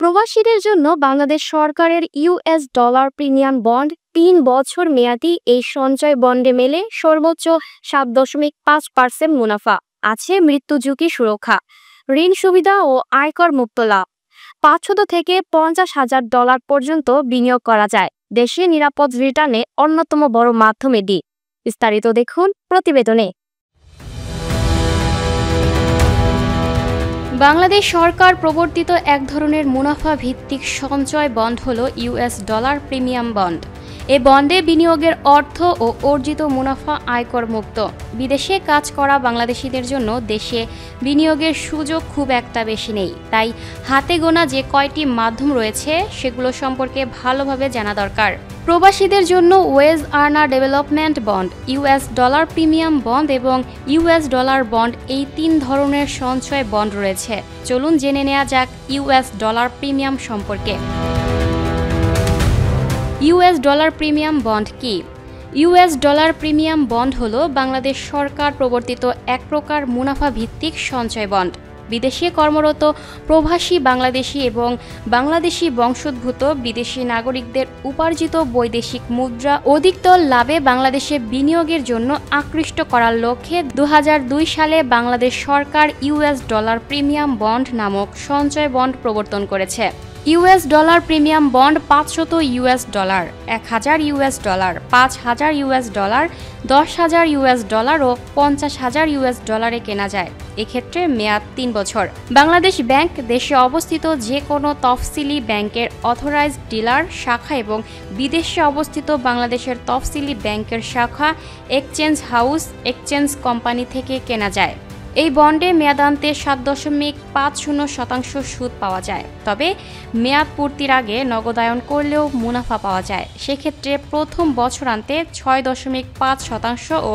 প্রবাসীদের জন্য বাংলাদেশ সরকারের ইউএস ডলার প্রিমিয়াম বন্ড ৩ বছর মেয়াদি। এই সঞ্চয় বন্ডে মেলে সর্বোচ্চ ৭.৫% মুনাফা। আছে মৃত্যু ঝুঁকি সুরক্ষা, ঋণ সুবিধা ও আয়কর মুক্ত লাভ। ৫০০ থেকে $৫০,০০০ পর্যন্ত বিনিয়োগ করা যায়। দেশে নিরাপদ রিটার্নে অন্যতম বড় মাধ্যম এটি। বিস্তারিত দেখুন প্রতিবেদনে। বাংলাদেশ সরকার প্রবর্তিত এক ধরনের মুনাফা ভিত্তিক সঞ্চয় বন্ড হল ইউএস ডলার প্রিমিয়াম বন্ড। এ বন্ডে বিনিয়োগের অর্থ ও অর্জিত মুনাফা আয়কর মুক্ত। বিদেশে কাজ করা বাংলাদেশিদের জন্য দেশে বিনিয়োগের সুযোগ খুব একটা বেশি নেই, তাই হাতে গোনা যে কয়টি মাধ্যম রয়েছে সেগুলো সম্পর্কে ভালোভাবে জানা দরকার। প্রবাসীদের জন্য wage earner development bond, US dollar premium bond এবং ইউএস ডলার বন্ড, এই ৩ ধরনের সঞ্চয় বন্ড রয়েছে। চলুন জেনে নেওয়া যাক ইউএস ডলার প্রিমিয়াম সম্পর্কে। ইউএস ডলার প্রিমিয়াম বন্ড কি? ইউএস ডলার প্রিমিয়াম বন্ড হল বাংলাদেশ সরকার প্রবর্তিত এক প্রকার মুনাফা ভিত্তিক সঞ্চয় বন্ড। বিদেশে কর্মরত প্রবাসী বাংলাদেশি এবং বাংলাদেশি বংশোদ্ভূত বিদেশি নাগরিকদের উপার্জিত বৈদেশিক মুদ্রা অধিকতর লাভে বাংলাদেশে বিনিয়োগের জন্য আকৃষ্ট করার লক্ষ্যে ২০০২ সালে বাংলাদেশ সরকার ইউএস ডলার প্রিমিয়াম বন্ড নামক সঞ্চয় বন্ড প্রবর্তন করেছে। US dollar premium bond ৫০০ US dollar, ১০০০ US dollar, ৫০০০ US dollar, ১০,০০০ ইউএস ডলার ও ৫০,০০০ ইউএস ডলারে কেনা যায়। এক্ষেত্রে মেয়াদ ৩ বছর। বাংলাদেশ ব্যাংক দেশে অবস্থিত যে কোনো তফসিলি ব্যাংকের অথরাইজড ডিলার শাখা এবং বিদেশে অবস্থিত বাংলাদেশের তফসিলি ব্যাংকের শাখা, এক্সচেঞ্জ হাউস, এক্সচেঞ্জ কোম্পানি থেকে কেনা যায়। এই বন্ডে মেয়াদান্তে ৭.৫০% সুদ পাওয়া যায়। তবে মেয়াদ পূর্তির আগে নগদায়ন করলেও মুনাফা পাওয়া যায়। সেক্ষেত্রে প্রথম বছরান্তে ৬.৫% ও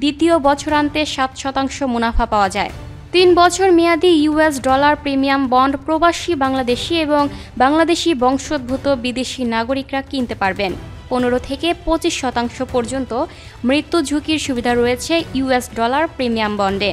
দ্বিতীয় বছরান্তে ৭% মুনাফা পাওয়া যায়। ৩ বছর মেয়াদি ইউএস ডলার প্রিমিয়াম বন্ড প্রবাসী বাংলাদেশি এবং বাংলাদেশি বংশোদ্ভূত বিদেশি নাগরিকরা কিনতে পারবেন। ১৫ থেকে ২৫% পর্যন্ত মৃত্যু ঝুঁকির সুবিধা রয়েছে ইউএস ডলার প্রিমিয়াম বন্ডে।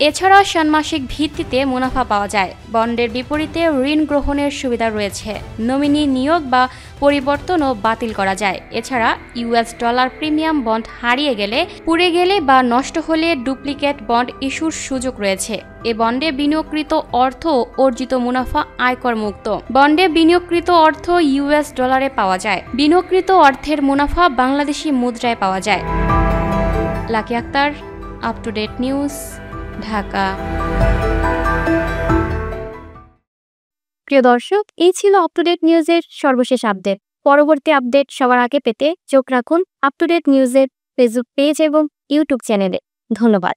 এছাড়া ষান্মাসিক ভিত্তিতে মুনাফা পাওয়া যায়। বন্ডের বিপরীতে ঋণ গ্রহণের সুবিধা রয়েছে। নমিনি নিয়োগ বা পরিবর্তন ও বাতিল করা যায়। এছাড়া ইউএস ডলার প্রিমিয়াম বন্ড হারিয়ে গেলে, পুড়ে গেলে বা নষ্ট হলে ডুপ্লিকেট বন্ড ইস্যুর সুযোগ রয়েছে। এ বন্ডে বিনিয়োগকৃত অর্থ ও অর্জিত মুনাফা আয়কর মুক্ত। বন্ডে বিনিয়োগকৃত অর্থ ইউএস ডলারে পাওয়া যায়। বিনিয়োগকৃত অর্থের মুনাফা বাংলাদেশি মুদ্রায় পাওয়া যায়। Lucky Akter, up to date news, Dhaka. প্রিয় দর্শক, এই ছিল আপ টু ডেট নিউজের সর্বশেষ আপডেট। পরবর্তী আপডেট সবার আগে পেতে চোখ রাখুন আপ টু ডেট নিউজের ফেসবুক পেজ এবং ইউটিউব চ্যানেলে। ধন্যবাদ।